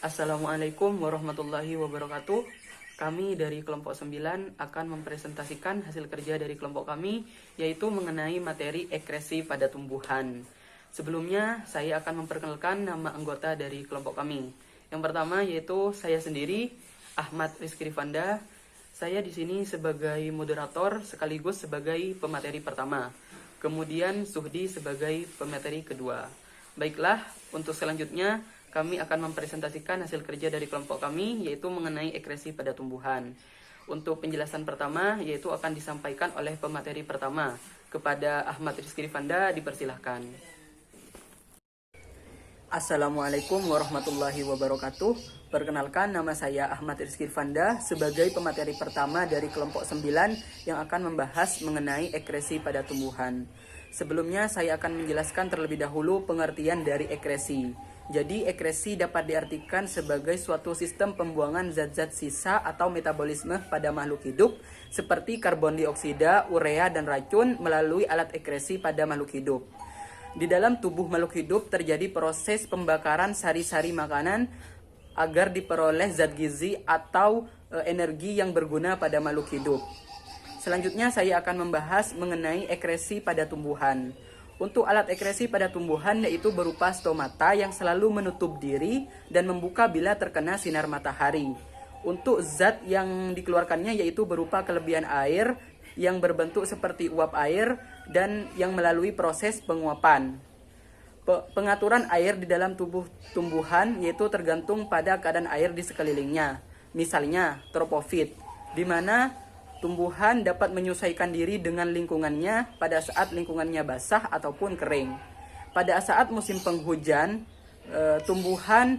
Assalamualaikum warahmatullahi wabarakatuh. Kami dari kelompok 9 akan mempresentasikan hasil kerja dari kelompok kami, yaitu mengenai materi ekresi pada tumbuhan. Sebelumnya, saya akan memperkenalkan nama anggota dari kelompok kami. Yang pertama yaitu saya sendiri, Ahmad Rizky Rifanda. Saya di sini sebagai moderator sekaligus sebagai pemateri pertama. Kemudian Suhdi sebagai pemateri kedua. Baiklah, untuk selanjutnya kami akan mempresentasikan hasil kerja dari kelompok kami, yaitu mengenai ekresi pada tumbuhan. Untuk penjelasan pertama, yaitu akan disampaikan oleh pemateri pertama. Kepada Ahmad Rizky Rifanda, dipersilahkan. Assalamualaikum warahmatullahi wabarakatuh. Perkenalkan, nama saya Ahmad Rizky Rifanda sebagai pemateri pertama dari kelompok 9 yang akan membahas mengenai ekresi pada tumbuhan. Sebelumnya saya akan menjelaskan terlebih dahulu pengertian dari ekresi. Jadi ekresi dapat diartikan sebagai suatu sistem pembuangan zat-zat sisa atau metabolisme pada makhluk hidup seperti karbon dioksida, urea, dan racun melalui alat ekresi pada makhluk hidup. Di dalam tubuh makhluk hidup terjadi proses pembakaran sari-sari makanan agar diperoleh zat gizi atau energi yang berguna pada makhluk hidup. Selanjutnya saya akan membahas mengenai ekresi pada tumbuhan. Untuk alat ekresi pada tumbuhan yaitu berupa stomata yang selalu menutup diri dan membuka bila terkena sinar matahari. Untuk zat yang dikeluarkannya yaitu berupa kelebihan air yang berbentuk seperti uap air dan yang melalui proses penguapan. Pengaturan air di dalam tubuh tumbuhan yaitu tergantung pada keadaan air di sekelilingnya. Misalnya tropofit, di mana tumbuhan dapat menyesuaikan diri dengan lingkungannya pada saat lingkungannya basah ataupun kering. Pada saat musim penghujan, tumbuhan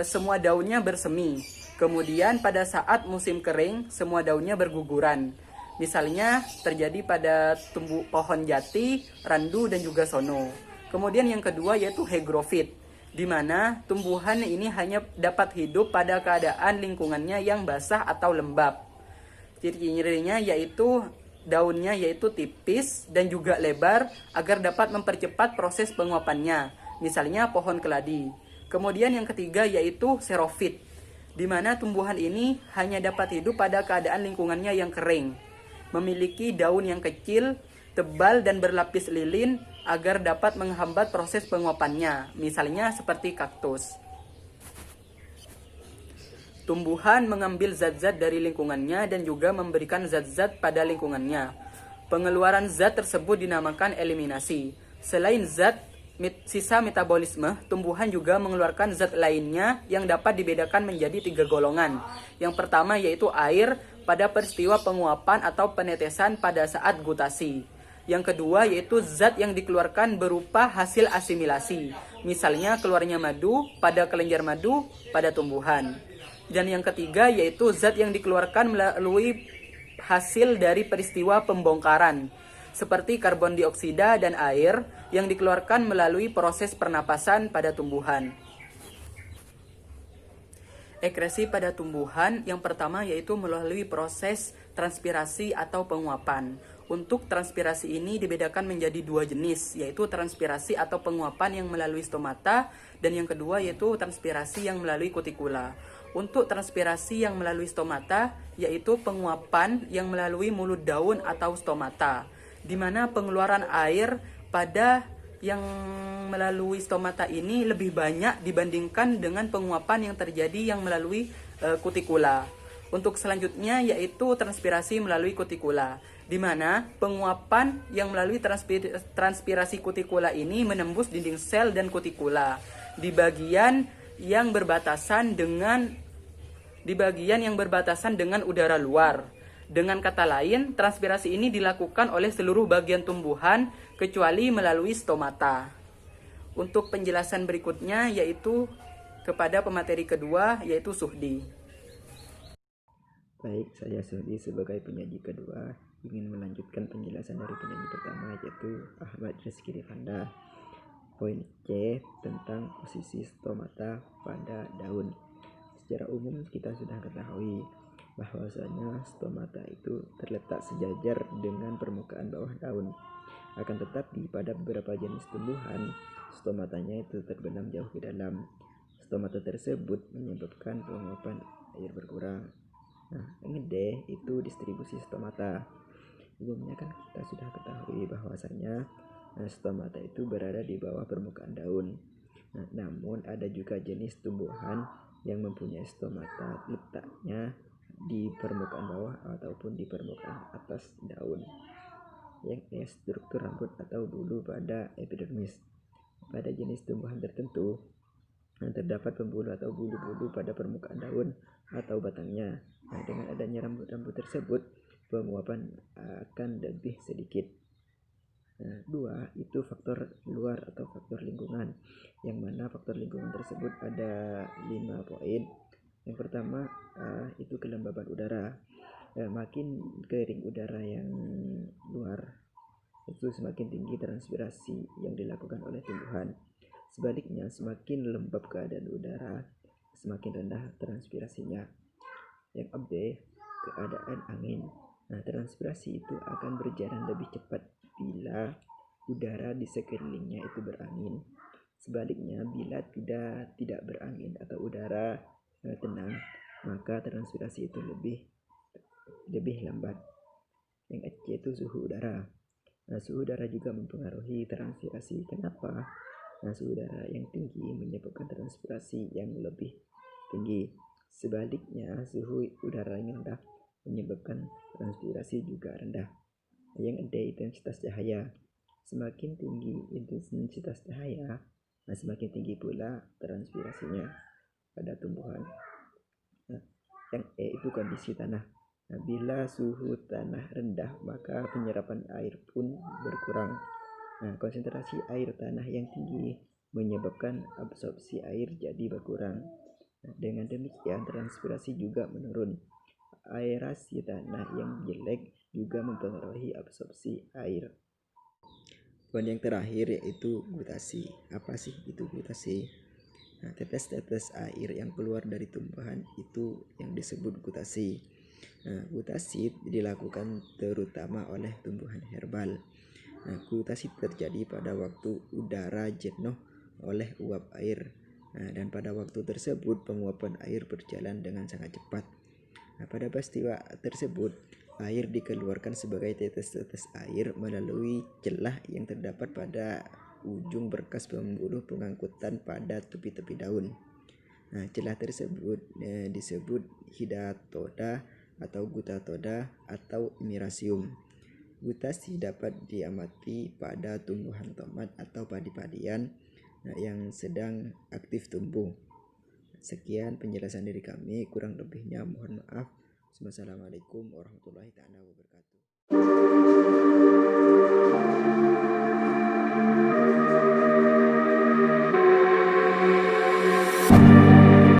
semua daunnya bersemi. Kemudian pada saat musim kering, semua daunnya berguguran. Misalnya terjadi pada pohon jati, randu, dan juga sono. Kemudian yang kedua yaitu hygrofit, di mana tumbuhan ini hanya dapat hidup pada keadaan lingkungannya yang basah atau lembab. Ciri-cirinya yaitu daunnya yaitu tipis dan juga lebar agar dapat mempercepat proses penguapannya. Misalnya pohon keladi. Kemudian yang ketiga yaitu xerofit, di mana tumbuhan ini hanya dapat hidup pada keadaan lingkungannya yang kering. Memiliki daun yang kecil, tebal, dan berlapis lilin agar dapat menghambat proses penguapannya, misalnya seperti kaktus. Tumbuhan mengambil zat-zat dari lingkungannya dan juga memberikan zat-zat pada lingkungannya. Pengeluaran zat tersebut dinamakan eliminasi. Selain zat sisa metabolisme, tumbuhan juga mengeluarkan zat lainnya yang dapat dibedakan menjadi 3 golongan. Yang pertama yaitu air pada peristiwa penguapan atau penetesan pada saat gutasi. Yang kedua yaitu zat yang dikeluarkan berupa hasil asimilasi. Misalnya keluarnya madu pada kelenjar madu pada tumbuhan. Dan yang ketiga yaitu zat yang dikeluarkan melalui hasil dari peristiwa pembongkaran, seperti karbon dioksida dan air yang dikeluarkan melalui proses pernapasan pada tumbuhan. Ekresi pada tumbuhan yang pertama yaitu melalui proses transpirasi atau penguapan. Untuk transpirasi ini dibedakan menjadi 2 jenis, yaitu transpirasi atau penguapan yang melalui stomata dan yang kedua yaitu transpirasi yang melalui kutikula. Untuk transpirasi yang melalui stomata yaitu penguapan yang melalui mulut daun atau stomata, di mana pengeluaran air pada yang melalui stomata ini lebih banyak dibandingkan dengan penguapan yang terjadi yang melalui kutikula. Untuk selanjutnya yaitu transpirasi melalui kutikula, di mana penguapan yang melalui transpirasi kutikula ini menembus dinding sel dan kutikula di bagian yang berbatasan dengan udara luar. Dengan kata lain, transpirasi ini dilakukan oleh seluruh bagian tumbuhan kecuali melalui stomata. Untuk penjelasan berikutnya yaitu kepada pemateri kedua yaitu Suhdi. Baik, saya Suhdi sebagai penyaji kedua ingin melanjutkan penjelasan dari penyaji pertama yaitu Ahmad Rizky Rifanda. Poin C tentang posisi stomata pada daun. Secara umum kita sudah ketahui bahwasanya stomata itu terletak sejajar dengan permukaan bawah daun. Akan tetapi pada beberapa jenis tumbuhan stomatanya itu terbenam jauh ke dalam. stomata tersebut menyebabkan penguapan air berkurang. Nah, yang D itu distribusi stomata. Sebelumnya kan kita sudah ketahui bahwasanya stomata itu berada di bawah permukaan daun. Nah, namun ada juga jenis tumbuhan yang mempunyai stomata letaknya di permukaan bawah ataupun di permukaan atas daun. Yang E, struktur rambut atau bulu pada epidermis. Pada jenis tumbuhan tertentu terdapat pembuluh atau bulu-bulu pada permukaan daun atau batangnya. Nah, dengan adanya rambut-rambut tersebut, penguapan akan lebih sedikit. Nah, 2 itu faktor luar atau faktor lingkungan, yang mana faktor lingkungan tersebut ada 5 poin. Yang pertama itu kelembaban udara. Makin kering udara yang luar, itu semakin tinggi transpirasi yang dilakukan oleh tumbuhan. Sebaliknya, semakin lembab keadaan udara, semakin rendah transpirasinya. Yang B, keadaan angin. Nah, transpirasi itu akan berjalan lebih cepat bila udara di sekelilingnya itu berangin. Sebaliknya, bila tidak berangin atau udara tenang, maka transpirasi itu lebih lambat. Yang C itu suhu udara. Nah, suhu udara juga mempengaruhi transpirasi. Kenapa? Nah, suhu udara yang tinggi menyebabkan transpirasi yang lebih tinggi. Sebaliknya, suhu udara yang rendah menyebabkan transpirasi juga rendah. Yang D, intensitas cahaya. Semakin tinggi intensitas cahaya, nah semakin tinggi pula transpirasinya pada tumbuhan. Nah, yang E itu kondisi tanah. Nah, bila suhu tanah rendah, maka penyerapan air pun berkurang. Nah, konsentrasi air tanah yang tinggi menyebabkan absorpsi air jadi berkurang. Nah, dengan demikian transpirasi juga menurun. Aerasi tanah yang jelek juga mempengaruhi absorpsi air. Poin yang terakhir yaitu gutasi. Apa sih itu gutasi? Nah, tetes-tetes air yang keluar dari tumbuhan itu yang disebut gutasi. Nah, gutasi dilakukan terutama oleh tumbuhan herbal. Nah, gutasi terjadi pada waktu udara jenuh oleh uap air. Nah, dan pada waktu tersebut penguapan air berjalan dengan sangat cepat. Nah, pada peristiwa tersebut air dikeluarkan sebagai tetes-tetes air melalui celah yang terdapat pada ujung berkas pembuluh pengangkutan pada tepi-tepi daun. Nah, celah tersebut disebut hidatoda atau gutatoda atau mirasium. Gutasi dapat diamati pada tumbuhan tomat atau padi-padian yang sedang aktif tumbuh. Sekian penjelasan dari kami, kurang lebihnya mohon maaf. Wassalamualaikum warahmatullahi wabarakatuh.